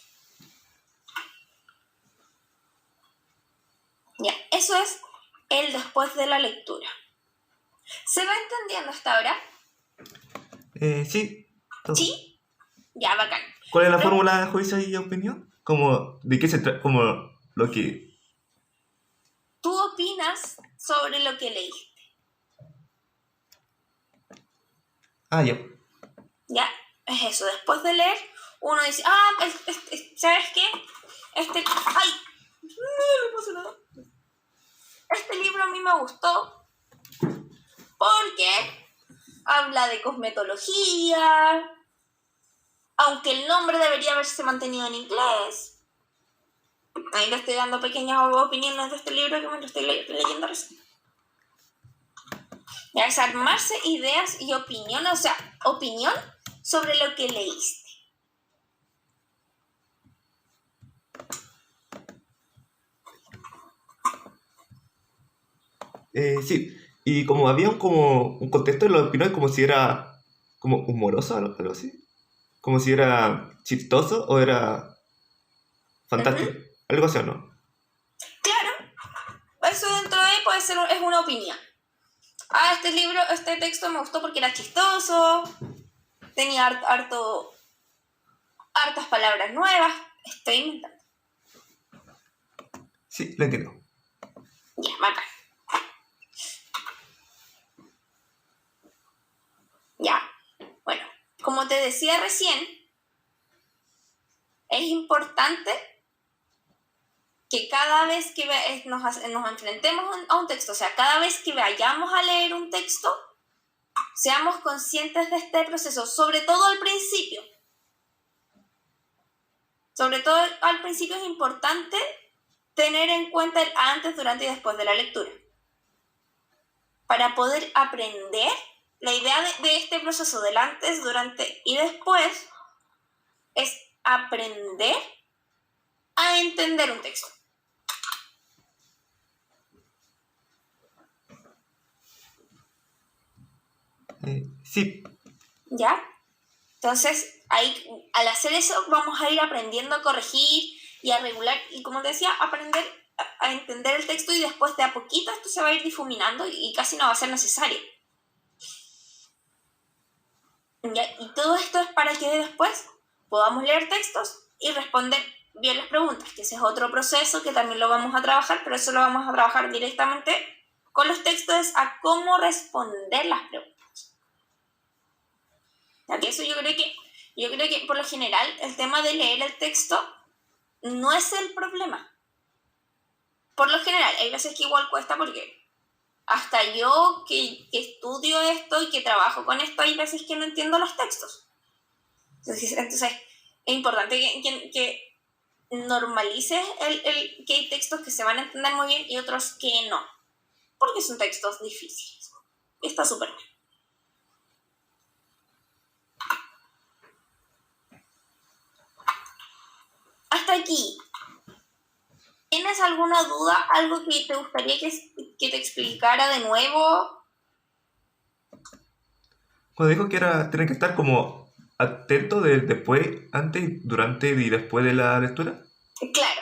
Ya, eso es el después de la lectura. ¿Se va entendiendo hasta ahora? Sí. Todo. ¿Sí? Ya, bacán. ¿Cuál es la fórmula de juicio y opinión? ¿De qué se trata? Como lo que... ¿Tú opinas sobre lo que leíste? Ya. Ya, es eso. Después de leer, uno dice, ¿sabes qué? ¡Ay! No le pasa nada. Este libro a mí me gustó porque habla de cosmetología, aunque el nombre debería haberse mantenido en inglés. Ahí le estoy dando pequeñas opiniones de este libro que me lo estoy leyendo recién. Ya es armarse ideas y opiniones, o sea, opinión sobre lo que leíste. Sí. Y como había un contexto de la opinión como si era como humoroso o algo así. Como si era chistoso o era fantástico. Algo así, ¿o no? Claro, eso dentro de puede ser es una opinión. Este texto me gustó porque era chistoso, tenía hartas palabras nuevas. Estoy inventando. Sí, lo entiendo. Ya, bacán. Ya, bueno, como te decía recién, es importante que cada vez que nos enfrentemos a un texto, o sea, cada vez que vayamos a leer un texto, seamos conscientes de este proceso, sobre todo al principio. Sobre todo al principio es importante tener en cuenta el antes, durante y después de la lectura. Para poder aprender, la idea de este proceso del antes, durante y después es aprender a entender un texto. Sí. ¿Ya? Entonces, ahí, al hacer eso, vamos a ir aprendiendo a corregir y a regular, y como te decía, aprender a entender el texto, y después de a poquito esto se va a ir difuminando y casi no va a ser necesario. ¿Ya? Y todo esto es para que después podamos leer textos y responder bien las preguntas, que ese es otro proceso que también lo vamos a trabajar, pero eso lo vamos a trabajar directamente con los textos, a cómo responder las preguntas. ¿Ya? Que eso yo creo que por lo general el tema de leer el texto no es el problema. Por lo general, hay veces que igual cuesta, porque hasta yo que estudio esto y que trabajo con esto, hay veces que no entiendo los textos. Entonces es importante que normalices que hay textos que se van a entender muy bien y otros que no, porque son textos difíciles. Y está súper bien. Hasta aquí. ¿Tienes alguna duda? ¿Algo que te gustaría que te explicara de nuevo? Cuando dijo que era tener que estar como atento del después, antes, durante y después de la lectura. Claro.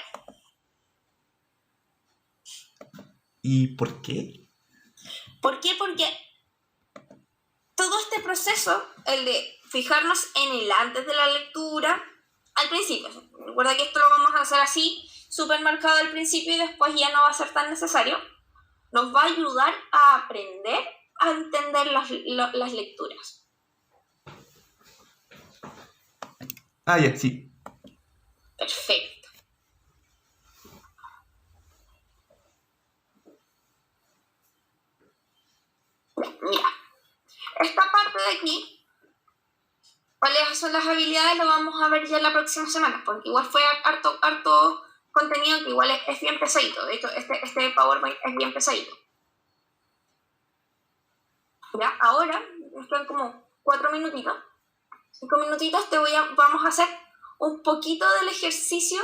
¿Y por qué? ¿Por qué? Porque todo este proceso, el de fijarnos en el antes de la lectura, al principio, recuerda que esto lo vamos a hacer así, súper marcado al principio, y después ya no va a ser tan necesario, nos va a ayudar a aprender a entender las lecturas. Ah, ya, sí. Perfecto. Mira, esta parte de aquí, cuáles son las habilidades, lo vamos a ver ya la próxima semana, porque igual fue harto contenido que igual es bien pesadito. De hecho, este PowerPoint es bien pesadito. Ya, ahora, nos quedan como 4 minutitos. 5 minutitos vamos a hacer un poquito del ejercicio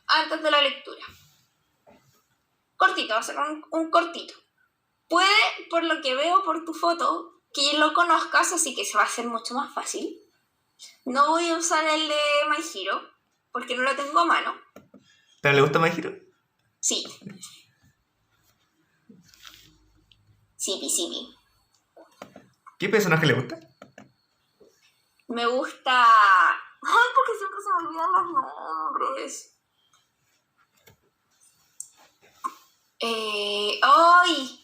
antes de la lectura. Cortito, va a ser un cortito. Puede, por lo que veo por tu foto, que lo conozcas, así que se va a hacer mucho más fácil. No voy a usar el de My Hero, porque no lo tengo a mano. ¿Pero le gusta My Hero? Sí. Sí. ¿Qué personaje le gusta? Me gusta... Ay, porque siempre se me olvidan los nombres. ¡Ay!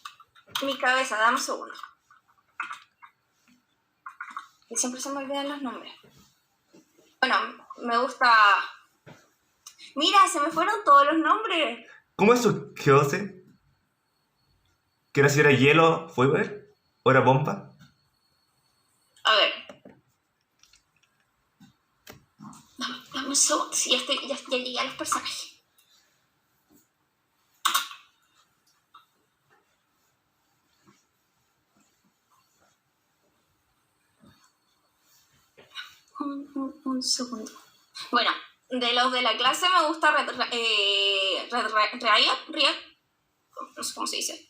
Mi cabeza, dame un segundo. Que siempre se me olvidan los nombres. Bueno, me gusta... Mira, se me fueron todos los nombres. ¿Cómo es su Geose? ¿Que era si era hielo, fuego o era bomba? A ver. Dame un segundo. Sí, ya llegué a los personajes. Un segundo. Bueno, de los de la clase me gusta Riot, no sé cómo se dice.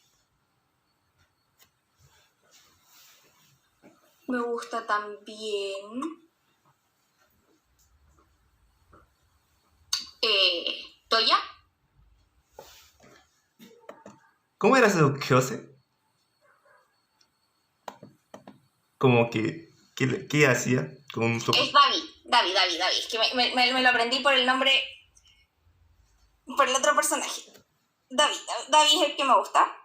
Me gusta también Toya. ¿Cómo era su Geose? Como que... ¿Qué hacía con su...? Es Davi. Es que me lo aprendí por el nombre, por el otro personaje. Davi es el que me gusta.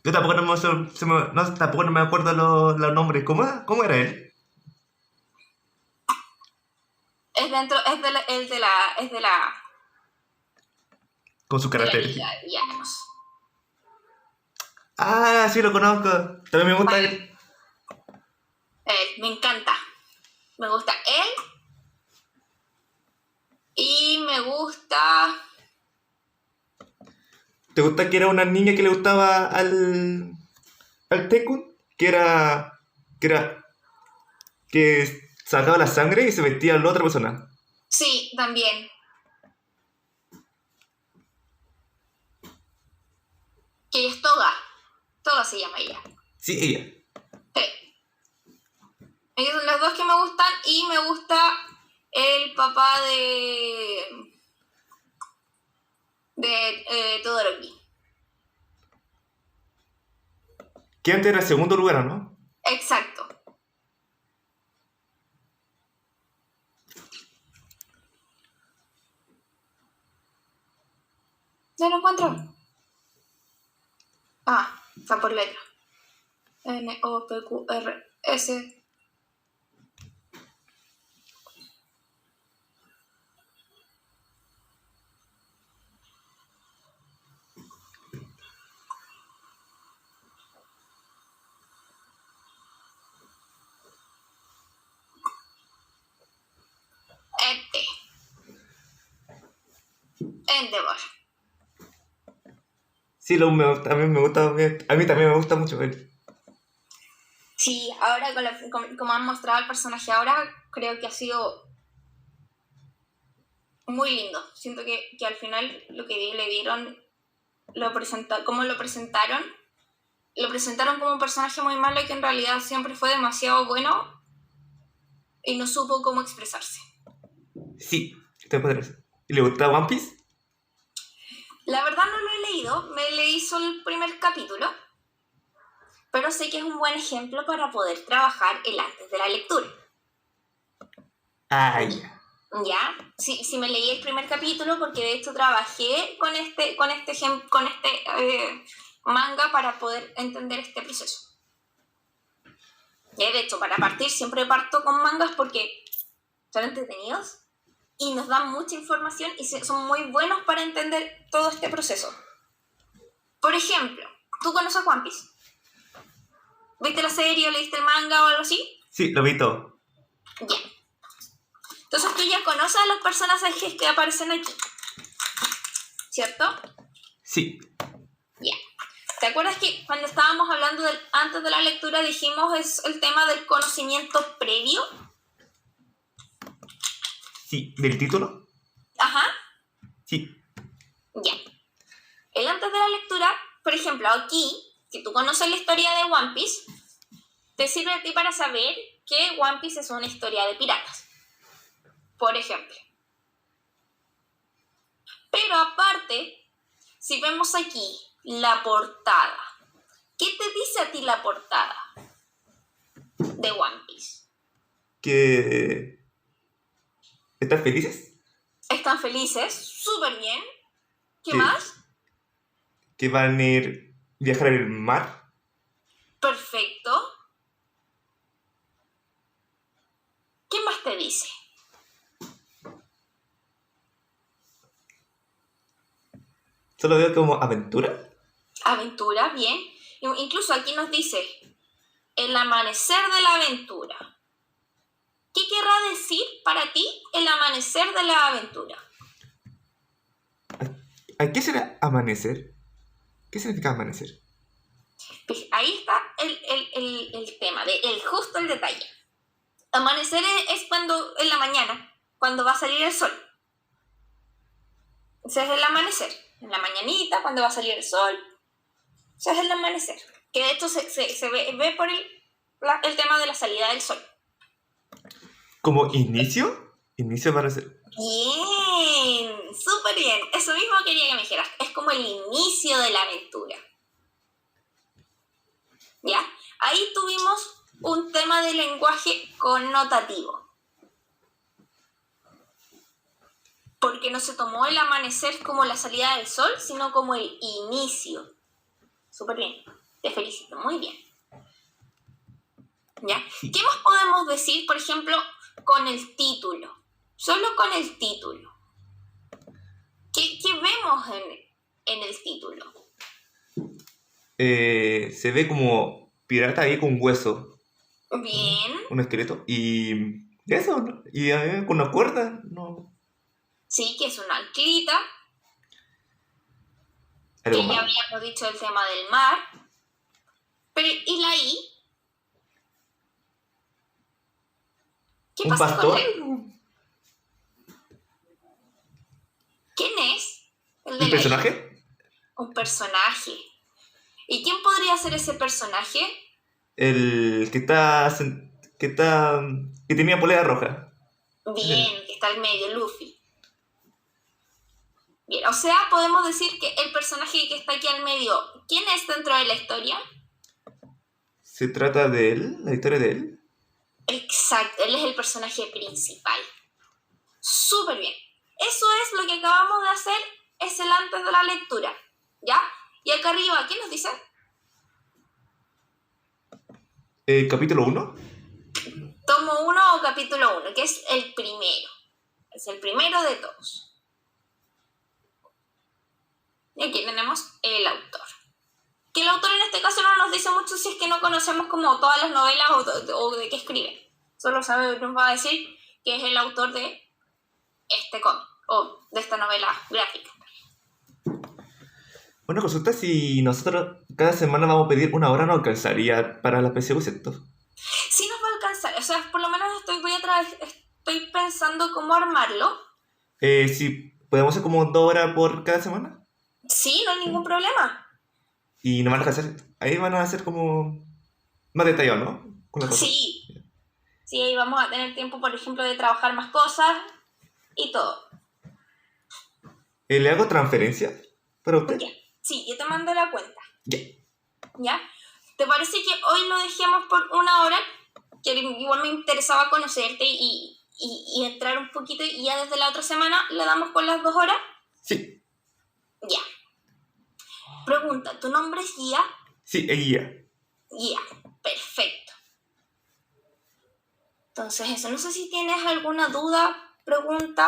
Yo tampoco no tampoco no me acuerdo los nombres. ¿Cómo era él? Es dentro, es de la Con sus de la características. liga de villanos. Ah, sí, lo conozco. También me gusta ¿Cuál? él. Él, me encanta. Me gusta él. Y me gusta... ¿Te gusta que era una niña que le gustaba al Tekun? Que sacaba la sangre y se vestía a la otra persona. Sí, también. Que ella es Toga. Toga se llama ella. Sí, ella. Sí. Ellos son las dos que me gustan y me gusta el papá de Todoroki. Que antes era segundo lugar, ¿no? Exacto. ¿Ya lo encuentro? Ah, está por letra. N-O-P-Q-R-S. Este. Endeavor. Sí, también me gusta. A mí también me gusta mucho él. Sí, ahora como han mostrado el personaje ahora, creo que ha sido muy lindo. Siento que al final lo que le dieron, cómo lo presentaron como un personaje muy malo y que en realidad siempre fue demasiado bueno y no supo cómo expresarse. Sí, te podría decir. ¿Y le gusta One Piece? La verdad no lo he leído, me leí solo el primer capítulo, pero sé que es un buen ejemplo para poder trabajar el antes de la lectura. Ah, ya. ¿Ya? Sí, me leí el primer capítulo porque de hecho trabajé con este manga para poder entender este proceso. Y de hecho, para partir siempre parto con mangas porque son entretenidos y nos dan mucha información y son muy buenos para entender todo este proceso. Por ejemplo, ¿tú conoces One Piece? ¿Viste la serie o leíste el manga o algo así? Sí, lo vi todo. Ya. Entonces tú ya conoces a los personajes que aparecen aquí, ¿cierto? Sí. Ya. ¿Te acuerdas que cuando estábamos hablando antes de la lectura dijimos es el tema del conocimiento previo? Sí. ¿Del título? Ajá. Sí. Ya. El antes de la lectura, por ejemplo, aquí, si tú conoces la historia de One Piece, te sirve a ti para saber que One Piece es una historia de piratas. Por ejemplo. Pero aparte, si vemos aquí la portada, ¿qué te dice a ti la portada de One Piece? ¿Que están felices? Están felices, súper bien. ¿Qué ¿Que, más? que van a ir viajar en el mar? Perfecto. ¿Qué más te dice? Solo veo como aventura. Aventura, bien. Incluso aquí nos dice el amanecer de la aventura. ¿Qué querrá decir para ti el amanecer de la aventura? ¿A qué será amanecer? ¿Qué significa amanecer? Pues ahí está el tema, justo el detalle. Amanecer es cuando, en la mañana, cuando va a salir el sol. Ese es el amanecer. En la mañanita, cuando va a salir el sol. Ese es el amanecer. Que de hecho se ve por el tema de la salida del sol. ¿Como inicio? Inicio para ser. Bien, súper bien. Eso mismo quería que me dijeras. Es como el inicio de la aventura. ¿Ya? Ahí tuvimos un tema de lenguaje connotativo. Porque no se tomó el amanecer como la salida del sol, sino como el inicio. Súper bien. Te felicito, muy bien. ¿Ya? ¿Qué más podemos decir, por ejemplo, con el título? Solo con el título. ¿Qué vemos en el título? Se ve como pirata ahí con hueso, Bien. un esqueleto, y eso, ¿no? Y con una cuerda, ¿no? Sí, que es una alquilita. Algo Que ya más. habíamos dicho el tema del mar. Pero, ¿y la I? ¿Qué ¿Un pasa con pastor? la I? ¿Quién es el de ¿El la I? personaje? Un personaje. ¿Y quién podría ser ese personaje? El que está... que tenía polera roja. Bien, que está al medio, Luffy. Bien, o sea, podemos decir que el personaje que está aquí al medio, ¿quién es dentro de la historia? Se trata de él, la historia de él. Exacto, él es el personaje principal. Súper bien. Eso es lo que acabamos de hacer, es el antes de la lectura, ¿ya? Y acá arriba, ¿qué nos dice? Capítulo 1. Tomo 1 o capítulo 1, que es el primero. Es el primero de todos. Y aquí tenemos el autor. Que el autor en este caso no nos dice mucho si es que no conocemos como todas las novelas o de qué escribe. Solo nos va a decir que es el autor de este cómic o de esta novela gráfica. Una consulta, si nosotros cada semana vamos a pedir una hora, ¿no alcanzaría para la PSU, ¿cierto? Sí nos va a alcanzar, o sea, por lo menos estoy pensando cómo armarlo. Si podemos hacer como 2 horas por cada semana. Sí, no hay ningún problema. Y nos van a alcanzar, ahí van a hacer como más detallado, ¿no? Con la cosa. Sí, sí, ahí vamos a tener tiempo, por ejemplo, de trabajar más cosas y todo. ¿Le hago transferencia para usted? Ya, sí, yo te mando la cuenta. Ya. ¿Ya? ¿Te parece que hoy lo dejemos por una hora? Que igual me interesaba conocerte y entrar un poquito y ya desde la otra semana le damos con las 2 horas. Sí. Ya. Pregunta, ¿tu nombre es Guía? Sí, es guía. Guía, perfecto. Entonces eso, no sé si tienes alguna duda, pregunta.